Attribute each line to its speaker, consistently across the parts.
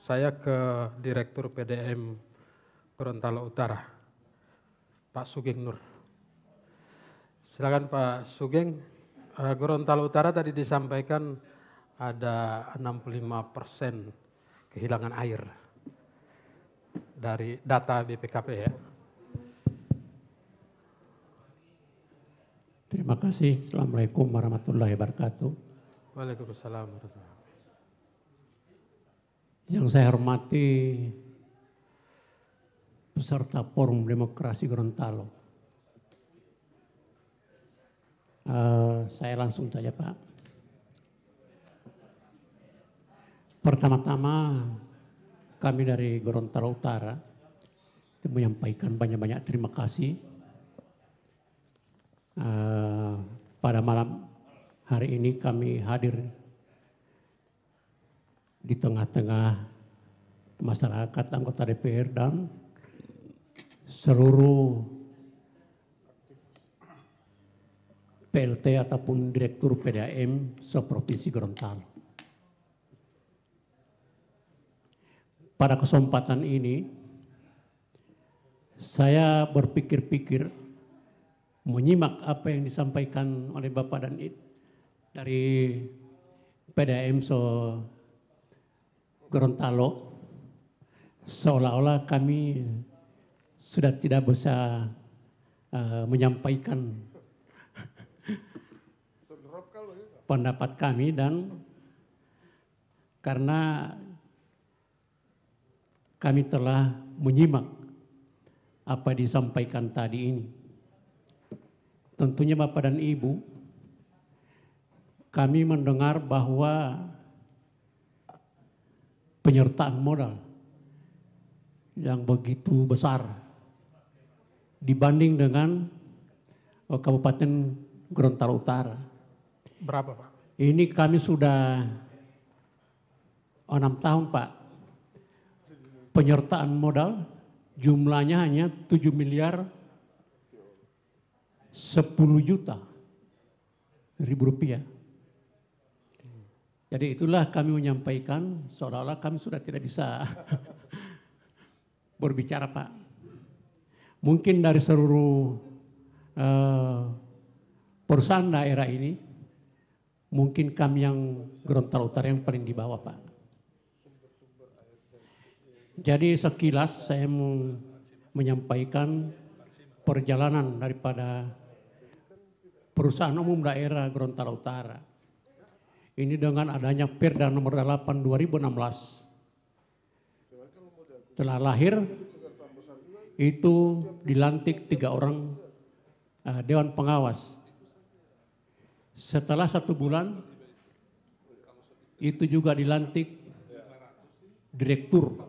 Speaker 1: Saya ke Direktur PDM Gorontalo Utara, Pak Sugeng Nur. Silakan Pak Sugeng. Gorontalo Utara tadi disampaikan ada 65% kehilangan air dari data BPKP ya.
Speaker 2: Terima kasih. Assalamualaikum warahmatullahi wabarakatuh.
Speaker 1: Waalaikumsalam warahmatullahi wabarakatuh.
Speaker 2: Yang saya hormati peserta Forum Demokrasi Gorontalo. Saya langsung saja Pak. Pertama-tama kami dari Gorontalo Utara menyampaikan banyak-banyak terima kasih pada malam hari ini kami hadir di tengah-tengah masyarakat anggota DPR dan seluruh PLT ataupun Direktur PDAM se-Provinsi Gorontalo. Pada kesempatan ini saya berpikir-pikir menyimak apa yang disampaikan oleh Bapak dan dari PDAM Gorontalo, seolah-olah kami sudah tidak bisa menyampaikan pendapat kami, dan karena kami telah menyimak apa disampaikan tadi ini. Tentunya Bapak dan Ibu, kami mendengar bahwa penyertaan modal yang begitu besar dibanding dengan Kabupaten Gorontalo Utara.
Speaker 1: Berapa Pak?
Speaker 2: Ini kami sudah 6 tahun Pak. Penyertaan modal jumlahnya hanya 7 miliar 10 juta ribu rupiah. Jadi itulah kami menyampaikan seolah-olah kami sudah tidak bisa berbicara Pak. Mungkin dari seluruh perusahaan daerah ini, mungkin kami yang Gorontalo Utara yang paling di bawah Pak. Jadi sekilas saya mau menyampaikan perjalanan daripada perusahaan umum daerah Gorontalo Utara. Ini dengan adanya Perda nomor 8 2016. Setelah lahir, itu dilantik 3 orang Dewan Pengawas. Setelah 1 bulan, itu juga dilantik direktur.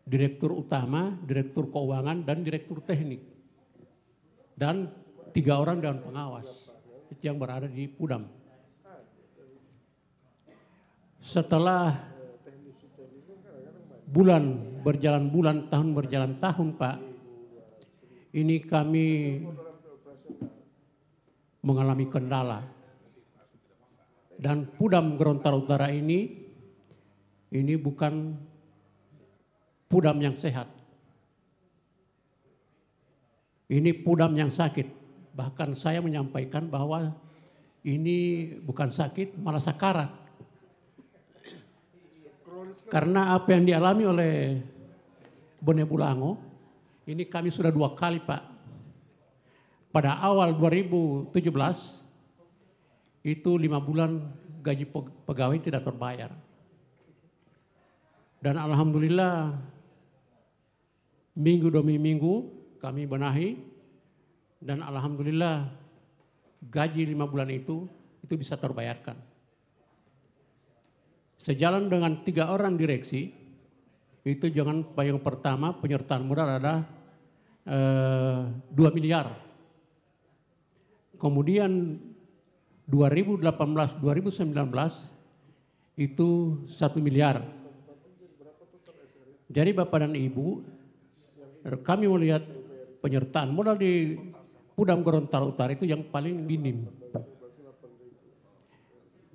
Speaker 2: Direktur utama, direktur keuangan, dan direktur teknik. Dan 3 orang Dewan Pengawas yang berada di Pudam. Setelah bulan berjalan tahun berjalan tahun Pak, ini kami mengalami kendala. Dan Pudam Gorontalo Utara ini bukan Pudam yang sehat. Ini Pudam yang sakit. Bahkan saya menyampaikan bahwa ini bukan sakit, malah sakarat. Karena apa yang dialami oleh Bone Bulango, ini kami sudah 2 kali Pak. Pada awal 2017, itu 5 bulan gaji pegawai tidak terbayar. Dan alhamdulillah minggu demi minggu kami benahi, dan alhamdulillah gaji 5 bulan itu bisa terbayarkan. Sejalan dengan 3 orang direksi, itu yang pertama penyertaan modal ada 2 miliar. Kemudian 2018-2019 itu 1 miliar. Jadi Bapak dan Ibu, kami melihat penyertaan modal di Pudam Gorontalo Utara itu yang paling minim.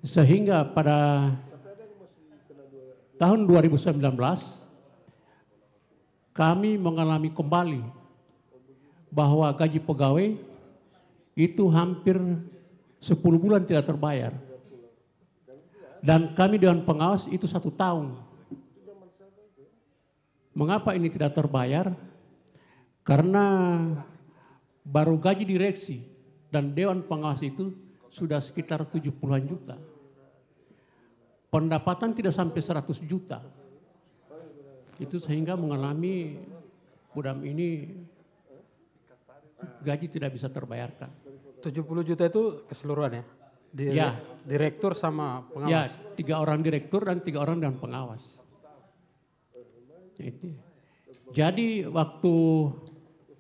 Speaker 2: Sehingga pada tahun 2019 kami mengalami kembali bahwa gaji pegawai itu hampir 10 bulan tidak terbayar. Dan kami Dewan Pengawas itu 1 tahun. Mengapa ini tidak terbayar? Karena baru gaji direksi dan Dewan Pengawas itu sudah sekitar 70-an juta. Pendapatan tidak sampai 100 juta. Itu sehingga mengalami Pudam ini gaji tidak bisa terbayarkan.
Speaker 1: 70 juta itu keseluruhan ya?
Speaker 2: Ya.
Speaker 1: Direktur sama pengawas?
Speaker 2: Ya, 3 orang direktur dan 3 orang Dewan Pengawas. Itu. Jadi waktu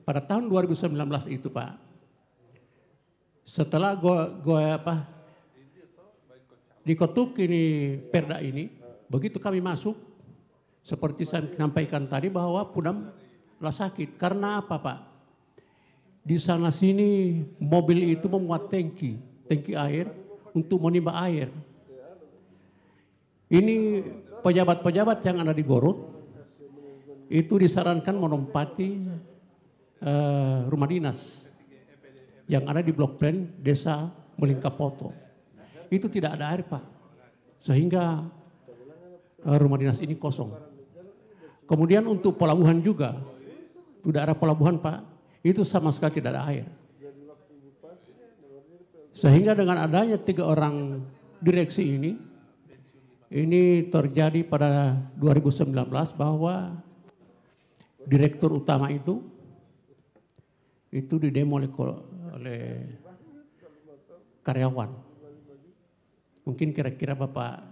Speaker 2: pada tahun 2019 itu Pak, setelah diketuk ini perda ini, begitu kami masuk, seperti saya sampaikan tadi bahwa Pudam lah sakit. Karena apa Pak? Di sana sini mobil itu memuat tangki air untuk menimba air. Ini pejabat-pejabat yang ada di Gorut itu disarankan menempati rumah dinas yang ada di blok plan desa Melingkapoto. Itu tidak ada air Pak, sehingga rumah dinas ini kosong. Kemudian untuk pelabuhan juga, tidak ada pelabuhan Pak, itu sama sekali tidak ada air. Sehingga dengan adanya 3 orang direksi ini terjadi pada 2019 bahwa direktur utama itu didemo oleh karyawan. Mungkin kira-kira Bapak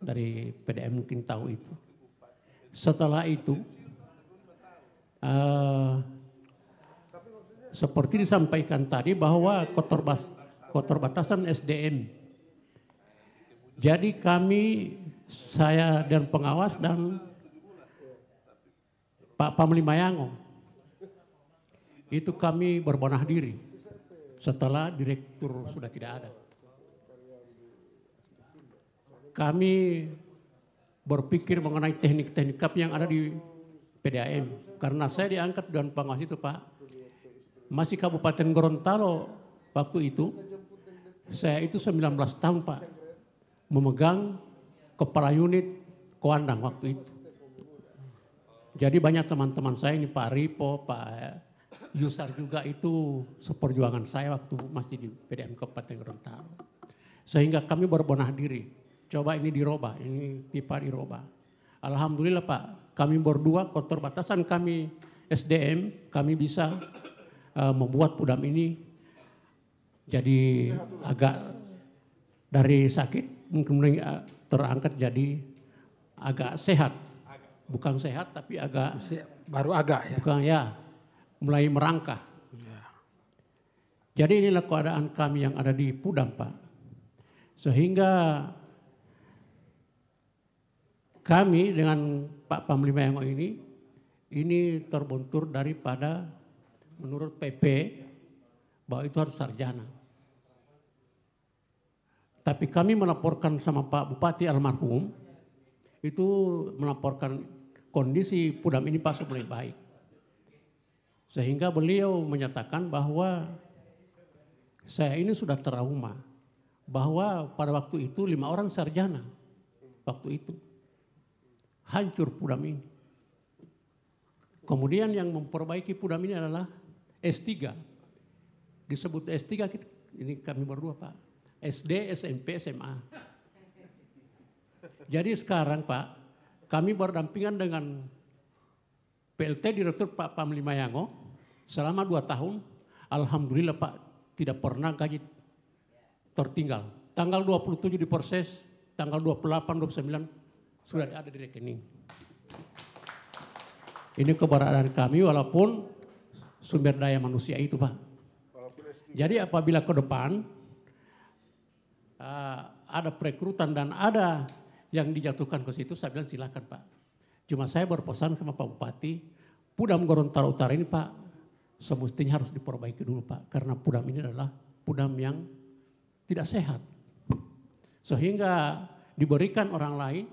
Speaker 2: dari PDM mungkin tahu itu. Setelah itu, seperti disampaikan tadi bahwa keterbatasan SDM. Jadi kami, saya dan pengawas dan Pak Pamli Mayango, itu kami berbenah diri setelah direktur sudah tidak ada. Kami berpikir mengenai teknik-teknik yang ada di PDAM. Karena saya diangkat Dewan Pengawas itu Pak, masih Kabupaten Gorontalo waktu itu, saya itu 19 tahun Pak, memegang kepala unit Koandang waktu itu. Jadi banyak teman-teman saya ini Pak Ripo, Pak Yusar juga itu seperjuangan saya waktu masih di PDAM Kabupaten Gorontalo. Sehingga kami berbenah diri. Coba ini dirubah, ini pipa dirubah. Alhamdulillah Pak, kami berdua keterbatasan kami SDM, kami bisa membuat Pudam ini jadi agak dari sakit mungkin terangkat jadi agak sehat. Bukan sehat tapi agak
Speaker 1: baru agak ya.
Speaker 2: Bukan ya, mulai merangkak.
Speaker 1: Ya.
Speaker 2: Jadi inilah keadaan kami yang ada di Pudam Pak. Sehingga kami dengan Pak Pamli Mayango ini terbentur daripada menurut PP bahwa itu harus sarjana. Tapi kami melaporkan sama Pak Bupati almarhum, itu melaporkan kondisi Pudam ini Pak mulai baik. Sehingga beliau menyatakan bahwa saya ini sudah trauma, bahwa pada waktu itu 5 orang sarjana, waktu itu. Hancur Pudam ini. Kemudian yang memperbaiki Pudam ini adalah S3. Disebut S3, ini kami berdua Pak. SD, SMP, SMA. Jadi sekarang Pak, kami berdampingan dengan PLT Direktur Pak Pamli Mayango selama 2 tahun. Alhamdulillah Pak, tidak pernah gaji tertinggal. Tanggal 27 diproses, tanggal 28, 29 sudah ada di rekening. Ini keberadaan kami walaupun sumber daya manusia itu Pak. Jadi apabila ke depan ada perekrutan dan ada yang dijatuhkan ke situ, saya bilang silakan Pak. Cuma saya berpesan sama Pak Bupati, Pudam Gorontalo Utara ini Pak, semestinya harus diperbaiki dulu Pak. Karena Pudam ini adalah Pudam yang tidak sehat. Sehingga diberikan orang lain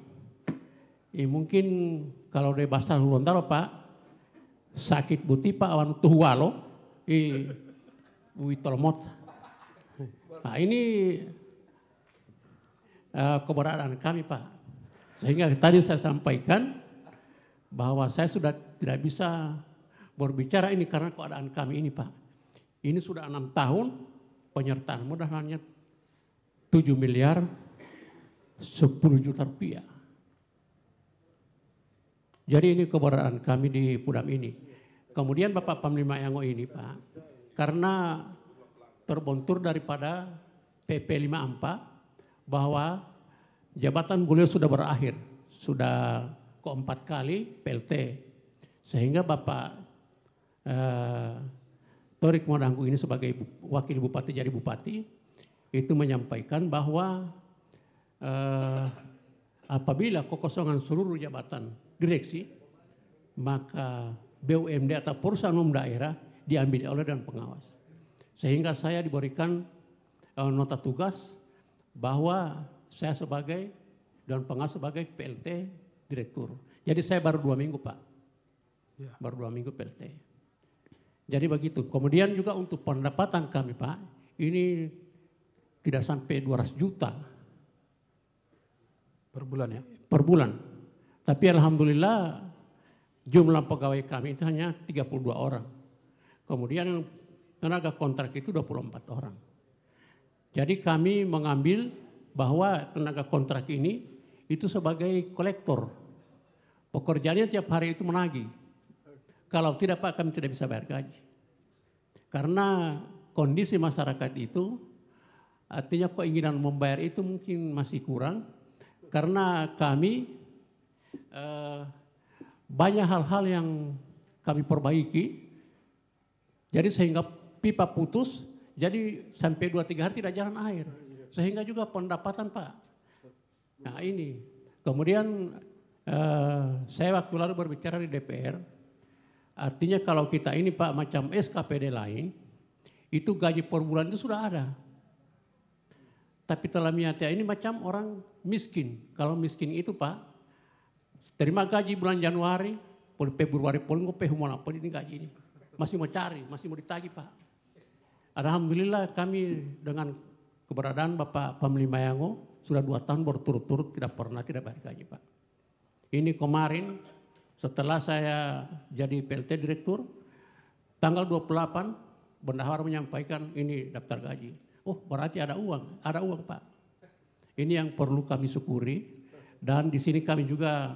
Speaker 2: mungkin kalau di bahasa Gorontalo Pak, sakit buti Pak awan tuhualo, uitolmot. Nah ini keberadaan kami Pak. Sehingga tadi saya sampaikan bahwa saya sudah tidak bisa berbicara ini karena keadaan kami ini Pak. Ini sudah 6 tahun penyertaan modal hanya 7 miliar 10 juta rupiah. Jadi ini keberadaan kami di Pudam ini. Kemudian Bapak Panglima Yango ini Pak, karena terbontur daripada PP 54 bahwa jabatan beliau sudah berakhir, sudah keempat kali PLT. Sehingga Bapak Torik Modangku ini sebagai wakil bupati jadi bupati, itu menyampaikan bahwa apabila kekosongan seluruh jabatan direksi, maka BUMD atau perusahaan umum daerah diambil oleh Dewan Pengawas. Sehingga saya diberikan nota tugas bahwa saya sebagai Dewan Pengawas sebagai PLT Direktur. Jadi saya baru 2 minggu Pak, baru 2 minggu PLT. Jadi begitu. Kemudian juga untuk pendapatan kami Pak, ini tidak sampai 200 juta.
Speaker 1: Per bulan ya?
Speaker 2: Per bulan. Tapi alhamdulillah jumlah pegawai kami itu hanya 32 orang. Kemudian tenaga kontrak itu 24 orang. Jadi kami mengambil bahwa tenaga kontrak ini itu sebagai kolektor. Pekerjaannya tiap hari itu menagih. Kalau tidak Pak kami tidak bisa bayar gaji. Karena kondisi masyarakat itu artinya keinginan membayar itu mungkin masih kurang. Karena kami banyak hal-hal yang kami perbaiki, jadi sehingga pipa putus, jadi sampai 2-3 hari tidak jalan air, sehingga juga pendapatan Pak. Nah ini, kemudian saya waktu lalu berbicara di DPR, artinya kalau kita ini Pak macam SKPD lain, itu gaji per bulan itu sudah ada. Tapi Telamiatia ini macam orang miskin, kalau miskin itu Pak, terima gaji bulan Januari, Februari, ini gaji ini. Masih mau cari, masih mau ditagih Pak. Alhamdulillah kami dengan keberadaan Bapak Panglima Yango sudah 2 tahun berturut-turut tidak pernah tidak bayar gaji Pak. Ini kemarin setelah saya jadi PLT Direktur, tanggal 28 bendahara menyampaikan ini daftar gaji. Oh berarti ada uang Pak. Ini yang perlu kami syukuri dan di sini kami juga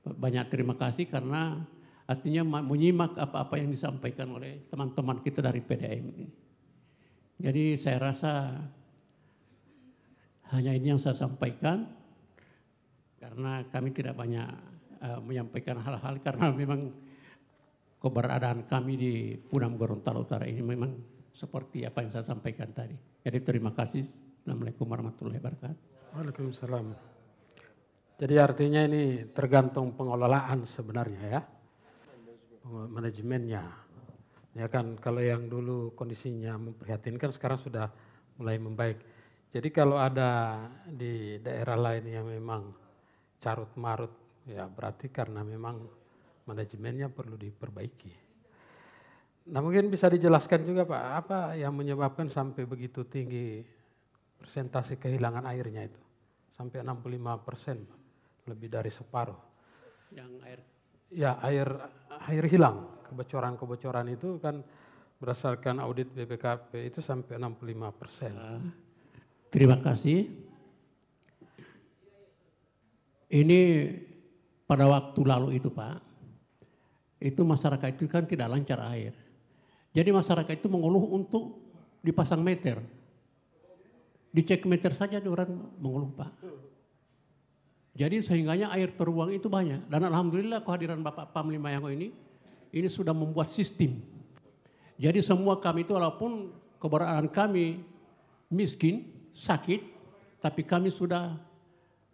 Speaker 2: banyak terima kasih karena artinya menyimak apa-apa yang disampaikan oleh teman-teman kita dari PDAM ini. Jadi saya rasa hanya ini yang saya sampaikan karena kami tidak banyak menyampaikan hal-hal karena memang keberadaan kami di Pudam Gorontalo Utara ini memang seperti apa yang saya sampaikan tadi. Jadi terima kasih. Assalamualaikum warahmatullahi wabarakatuh.
Speaker 1: Waalaikumsalam. Jadi artinya ini tergantung pengelolaan sebenarnya ya, manajemennya. Ya kan kalau yang dulu kondisinya memprihatinkan sekarang sudah mulai membaik. Jadi kalau ada di daerah lain yang memang carut marut ya berarti karena memang manajemennya perlu diperbaiki. Nah mungkin bisa dijelaskan juga Pak, apa yang menyebabkan sampai begitu tinggi persentase kehilangan airnya itu? Sampai 65%, lebih dari separuh.
Speaker 2: Yang air?
Speaker 1: Ya air hilang, kebocoran-kebocoran itu kan berdasarkan audit BPKP itu sampai 65%.
Speaker 2: Terima kasih. Ini pada waktu lalu itu Pak, itu masyarakat itu kan tidak lancar air. Jadi masyarakat itu mengeluh untuk dipasang meter. Dicek meter saja orang mengeluh Pak. Jadi sehingganya air terbuang itu banyak. Dan alhamdulillah kehadiran Bapak Panglima Yango ini sudah membuat sistem. Jadi semua kami itu walaupun keberadaan kami miskin, sakit, tapi kami sudah,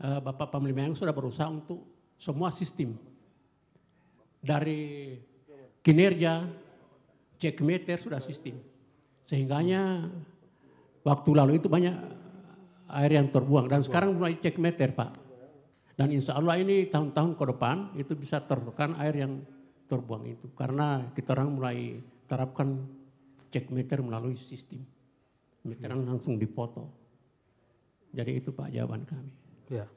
Speaker 2: Bapak Panglima Yango sudah berusaha untuk semua sistem. Dari kinerja, cek meter sudah sistem. Sehingganya waktu lalu itu banyak air yang terbuang dan sekarang mulai cek meter Pak. Dan insya Allah ini tahun-tahun ke depan itu bisa tertekan air yang terbuang itu. Karena kita orang mulai terapkan cek meter melalui sistem. Meteran langsung dipoto. Jadi itu Pak jawaban kami.
Speaker 1: Ya.